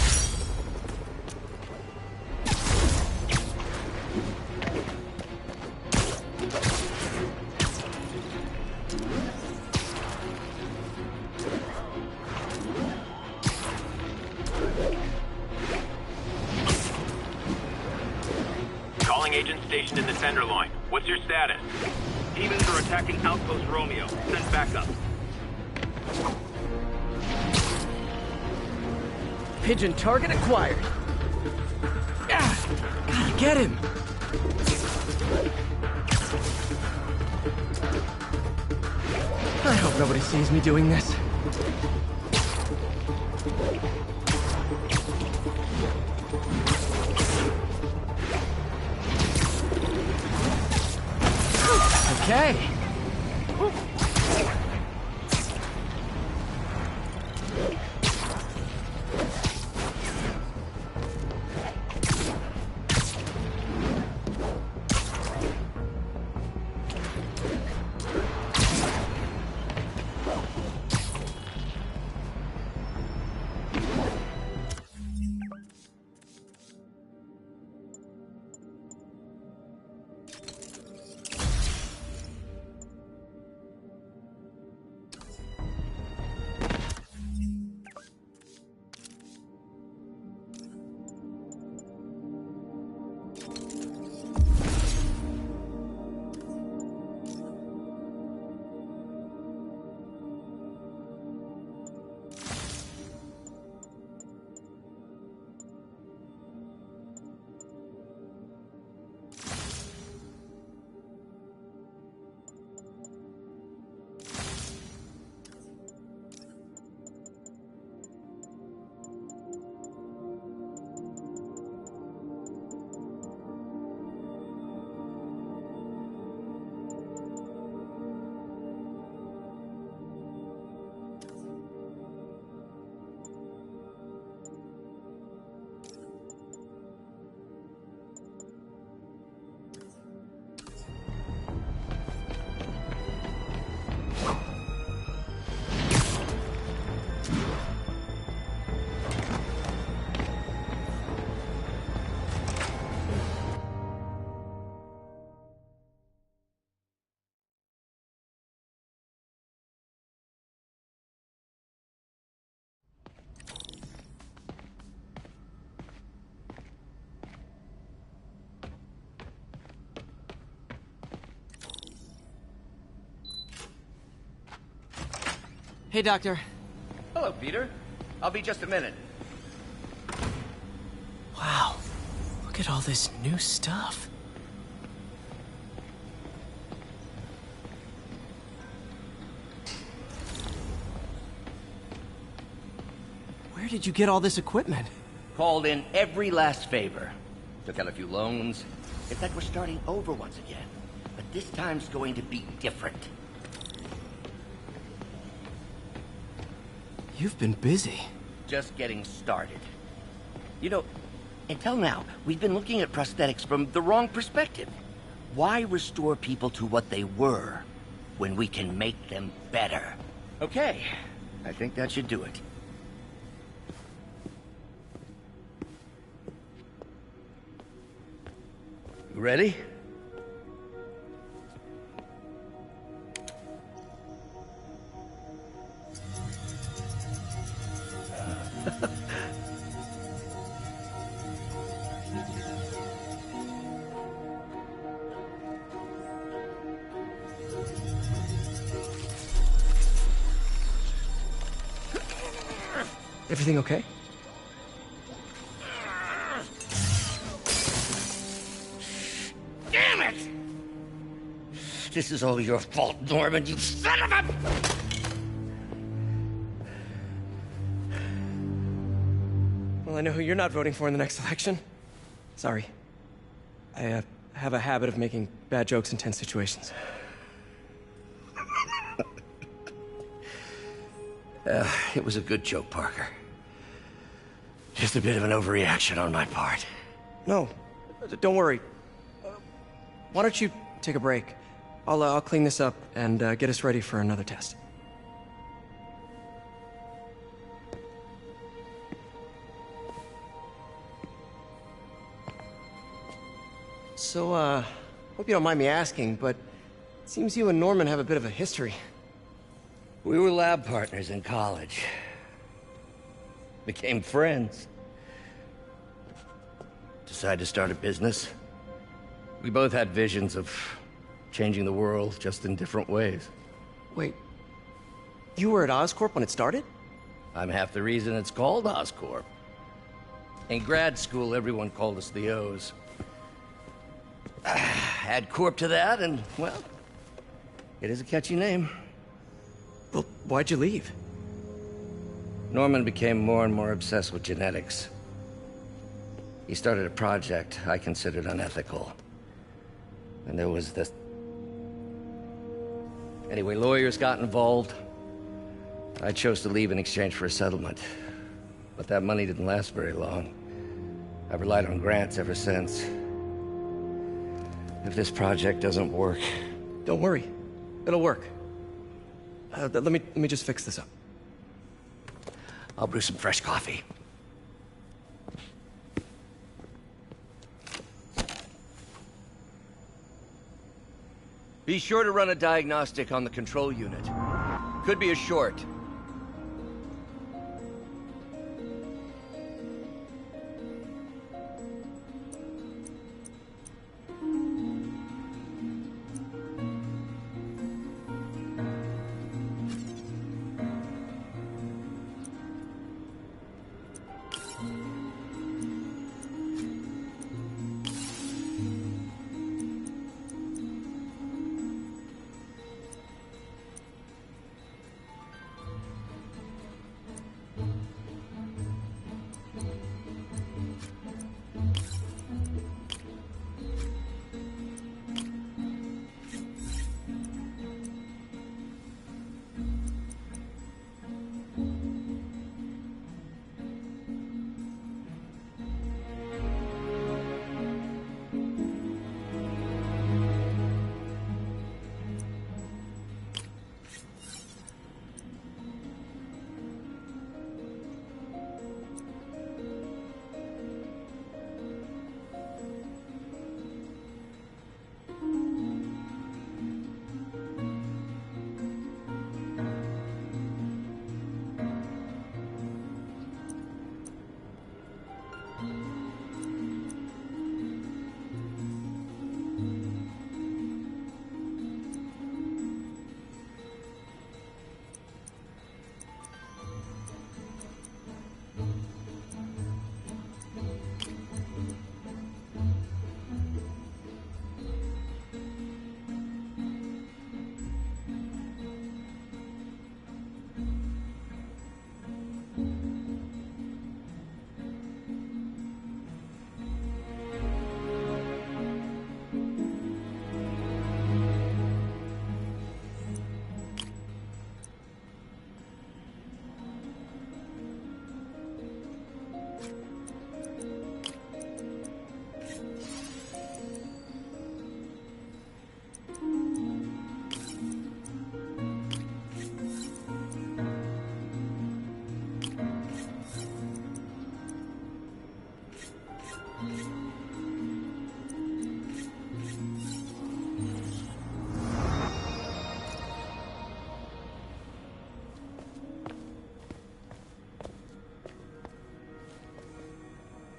Calling agent stationed in the Tenderloin. What's your status? Demons are attacking Outpost Romeo. Send backup. Pigeon target acquired. Ah, gotta get him. I hope nobody sees me doing this. Okay. Hey, Doctor. Hello, Peter. I'll be just a minute. Wow. Look at all this new stuff. Where did you get all this equipment? Called in every last favor. Took out a few loans. In fact, we're starting over once again. But this time's going to be different. You've been busy. Just getting started. You know, until now, we've been looking at prosthetics from the wrong perspective. Why restore people to what they were when we can make them better? Okay, I think that should do it. Ready? Everything okay? Damn it! This is all your fault, Norman, you son of a... Well, I know who you're not voting for in the next election. Sorry. I have a habit of making bad jokes in tense situations. It was a good joke, Parker. Just a bit of an overreaction on my part. No, don't worry. Why don't you take a break? I'll clean this up and get us ready for another test. So, hope you don't mind me asking, but it seems you and Norman have a bit of a history. We were lab partners in college. Became friends. Decided to start a business. We both had visions of changing the world, just in different ways. Wait, you were at Oscorp when it started? I'm half the reason it's called Oscorp. In grad school, everyone called us the O's. Add Corp to that, and, well, it is a catchy name. Well, why'd you leave? Norman became more and more obsessed with genetics. He started a project I considered unethical. And there was this... Anyway, lawyers got involved. I chose to leave in exchange for a settlement. But that money didn't last very long. I've relied on grants ever since. If this project doesn't work... Don't worry. It'll work. Let me just fix this up. I'll brew some fresh coffee. Be sure to run a diagnostic on the control unit. Could be a short.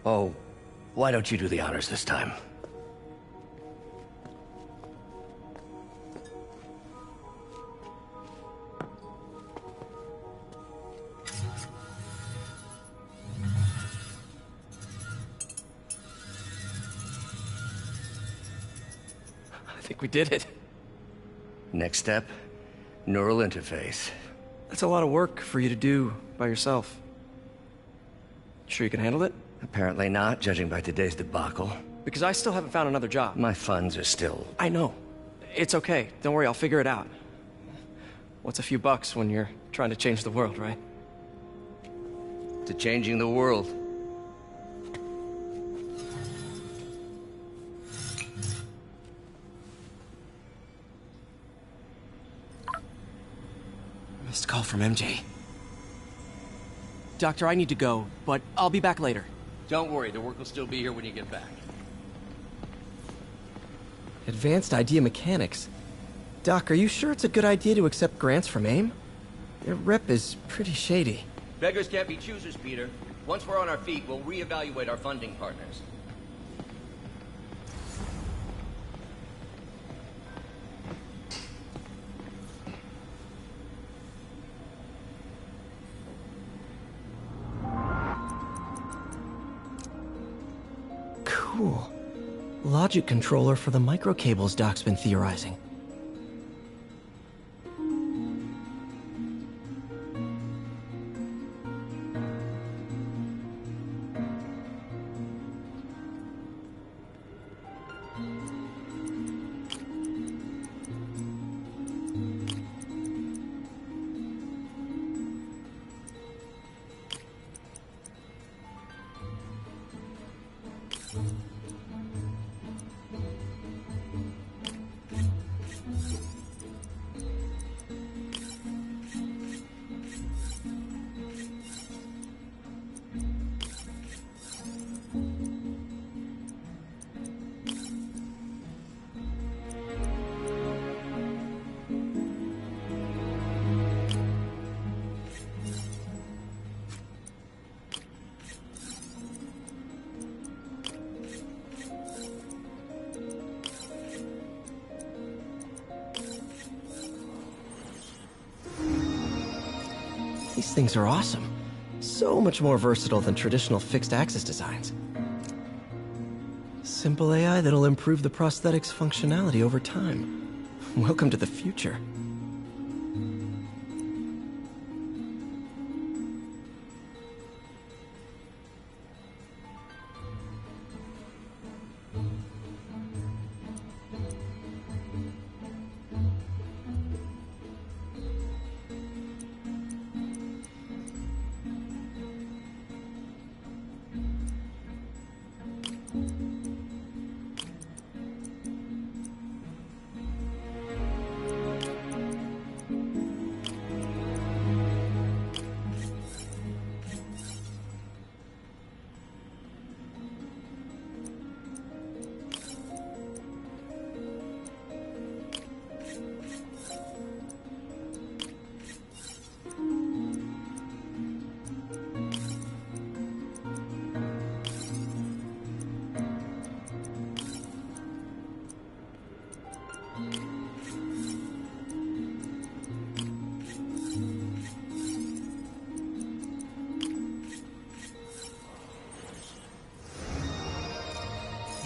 Oh, why don't you do the honors this time? think we did it. Next step, neural interface. That's a lot of work for you to do by yourself. Sure you can handle it? Apparently not, judging by today's debacle. Because I still haven't found another job. My funds are still... I know. It's okay. Don't worry, I'll figure it out. What's a few bucks when you're trying to change the world, right? To changing the world. Missed call from MJ. Doctor, I need to go, but I'll be back later. Don't worry, the work will still be here when you get back. Advanced idea mechanics. Doc, are you sure it's a good idea to accept grants from AIM? Their rep is pretty shady. Beggars can't be choosers, Peter. Once we're on our feet, we'll reevaluate our funding partners. Cool. Logic controller for the microcables Doc's been theorizing. These things are awesome. So much more versatile than traditional fixed-axis designs. Simple AI that'll improve the prosthetic's functionality over time. Welcome to the future.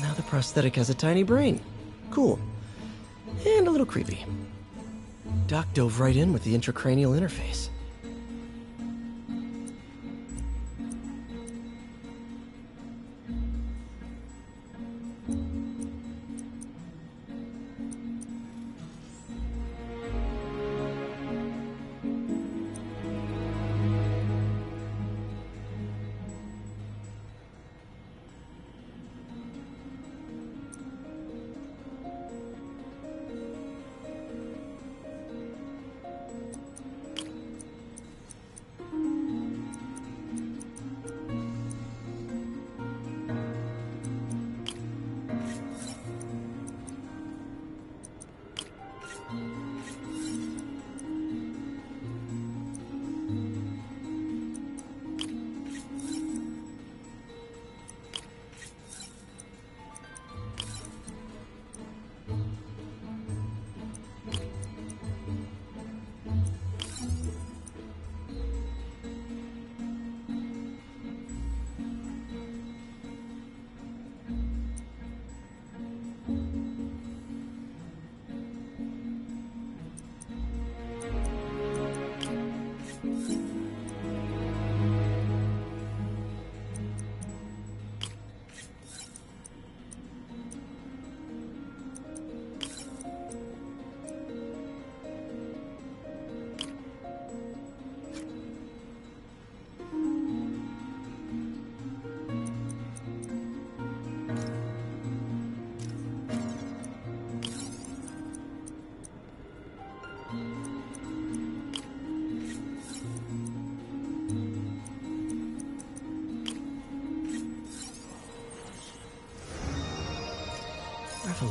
Now the prosthetic has a tiny brain. Cool. And a little creepy. Doc dove right in with the intracranial interface.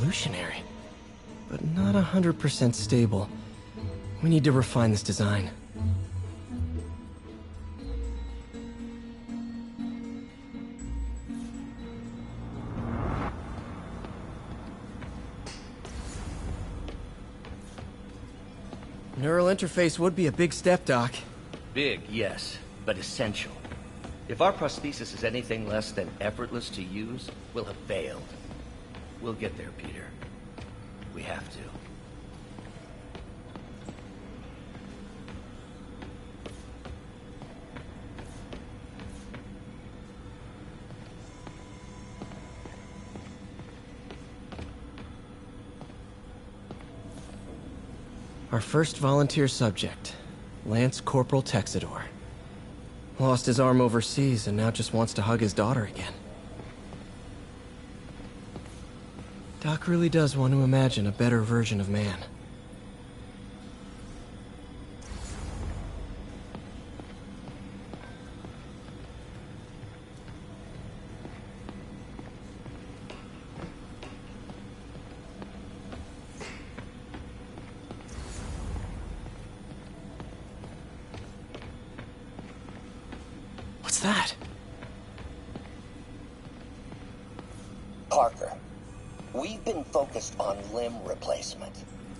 revolutionary, but not 100% stable. We need to refine this design. Neural interface would be a big step, Doc. Big, yes, but essential. If our prosthesis is anything less than effortless to use, we'll have failed. We'll get there, Peter. We have to. Our first volunteer subject, Lance Corporal Texador. Lost his arm overseas and now just wants to hug his daughter again. Doc really does want to imagine a better version of man. What's that? Parker, we've been focused on limb replacement,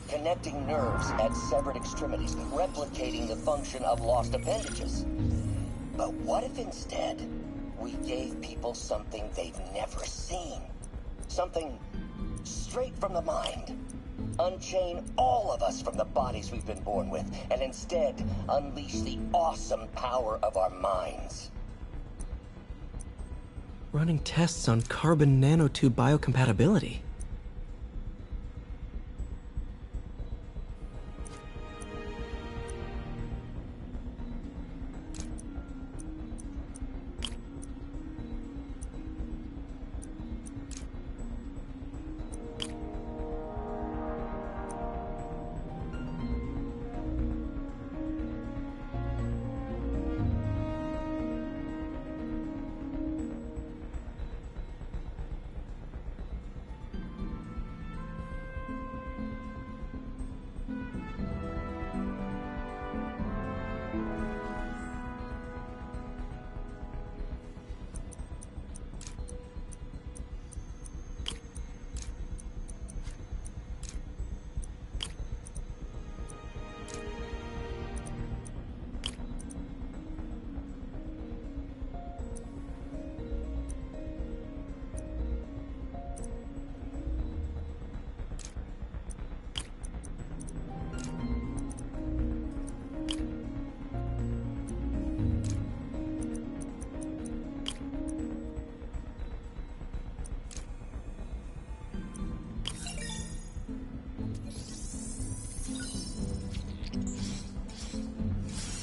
connecting nerves at severed extremities, replicating the function of lost appendages. But what if instead we gave people something they've never seen? Something straight from the mind. Unchain all of us from the bodies we've been born with, and instead unleash the awesome power of our minds. Running tests on carbon nanotube biocompatibility.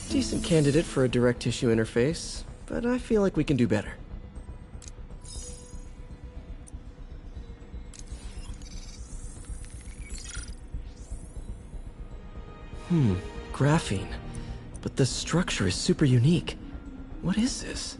Decent candidate for a direct tissue interface, but I feel like we can do better. Graphene. But the structure is super unique. What is this?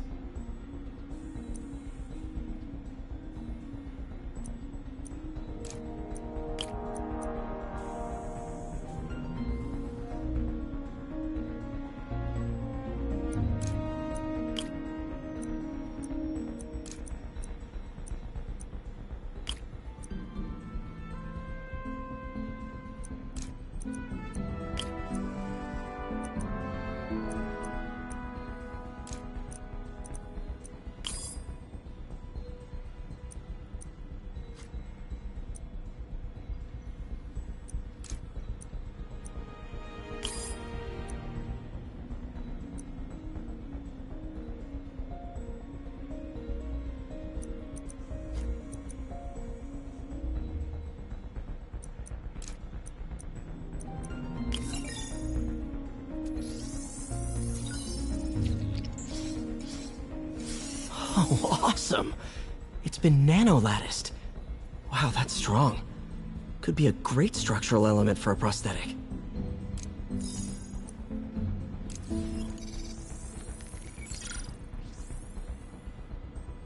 Oh, awesome! It's been nano-latticed. Wow, that's strong. Could be a great structural element for a prosthetic.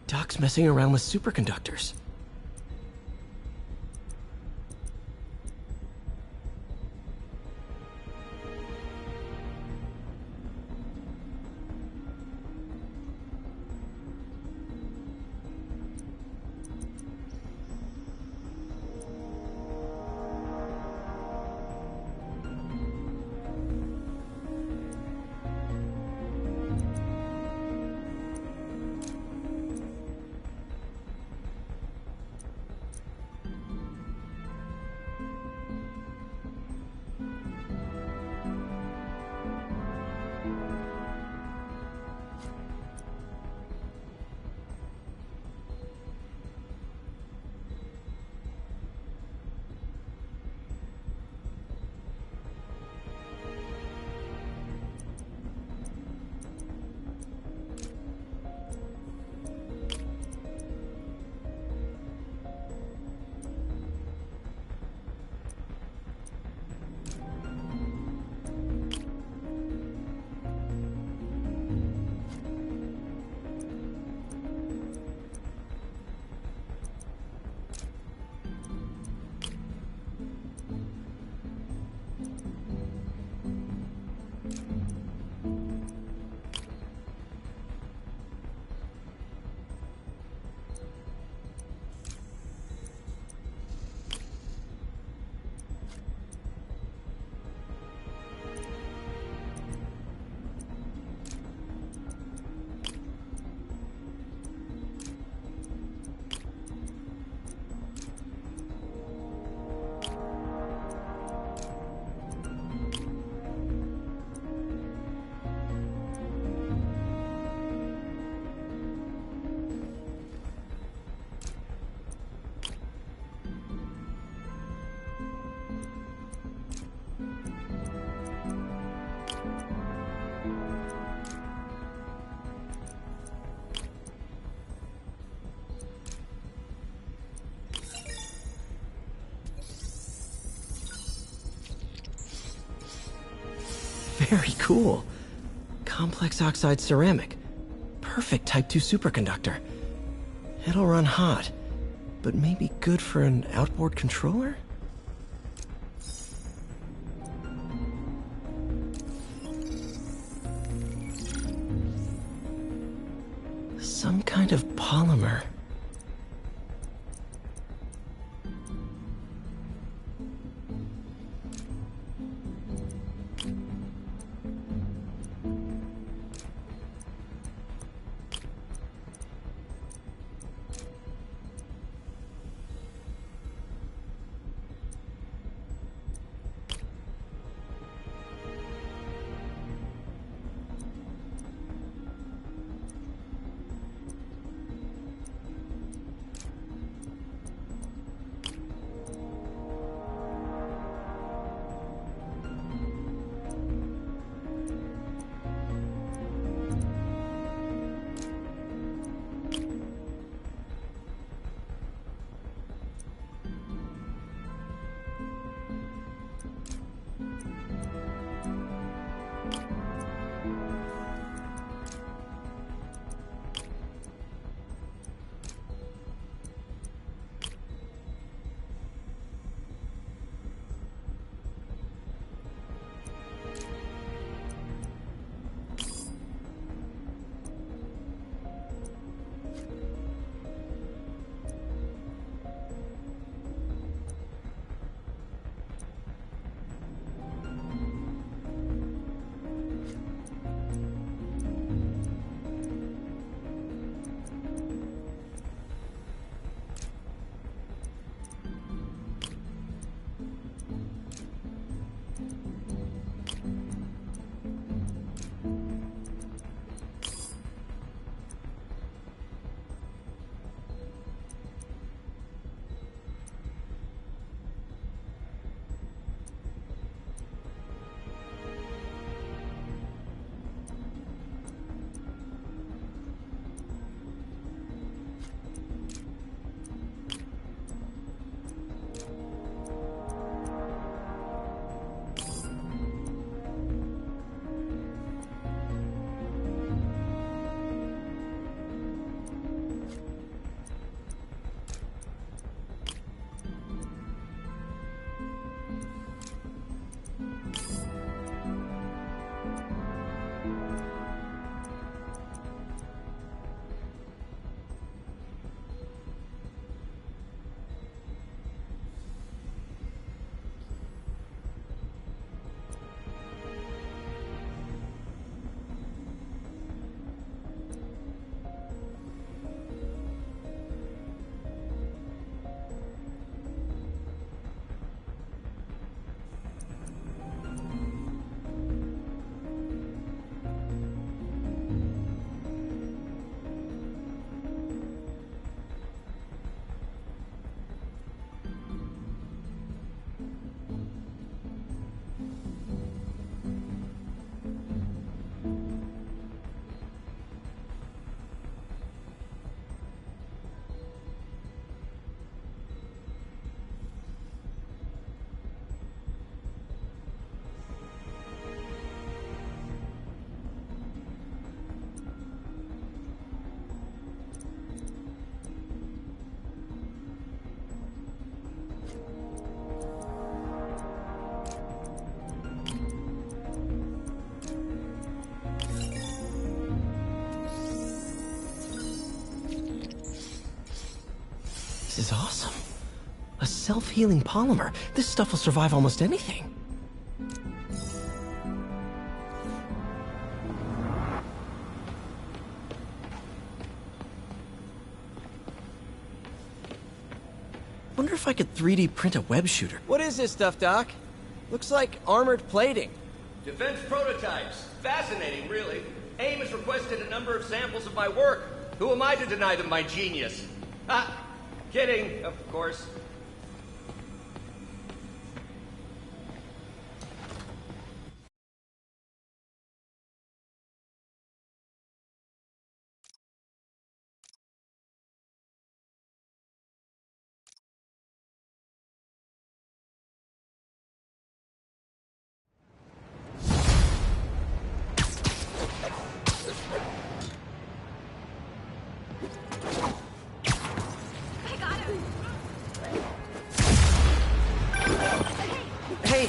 Doc's messing around with superconductors. Very cool. Complex oxide ceramic. Perfect Type 2 superconductor. It'll run hot, but maybe good for an outboard controller? Some kind of polymer. This is awesome. A self-healing polymer. This stuff will survive almost anything. Wonder if I could 3D print a web shooter. What is this stuff, Doc? Looks like armored plating. Defense prototypes. Fascinating, really. AIM has requested a number of samples of my work. Who am I to deny them my genius? Ah, kidding, of course.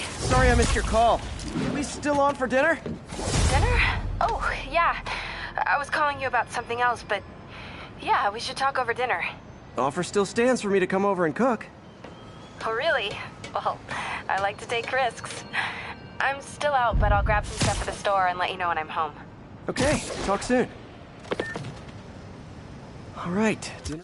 sorry I missed your call. Are we still on for dinner? Dinner? Oh, yeah. I was calling you about something else, but yeah, we should talk over dinner. Offer still stands for me to come over and cook. Oh, really? Well, I like to take risks. I'm still out, but I'll grab some stuff at the store and let you know when I'm home. Okay, talk soon. All right, dinner.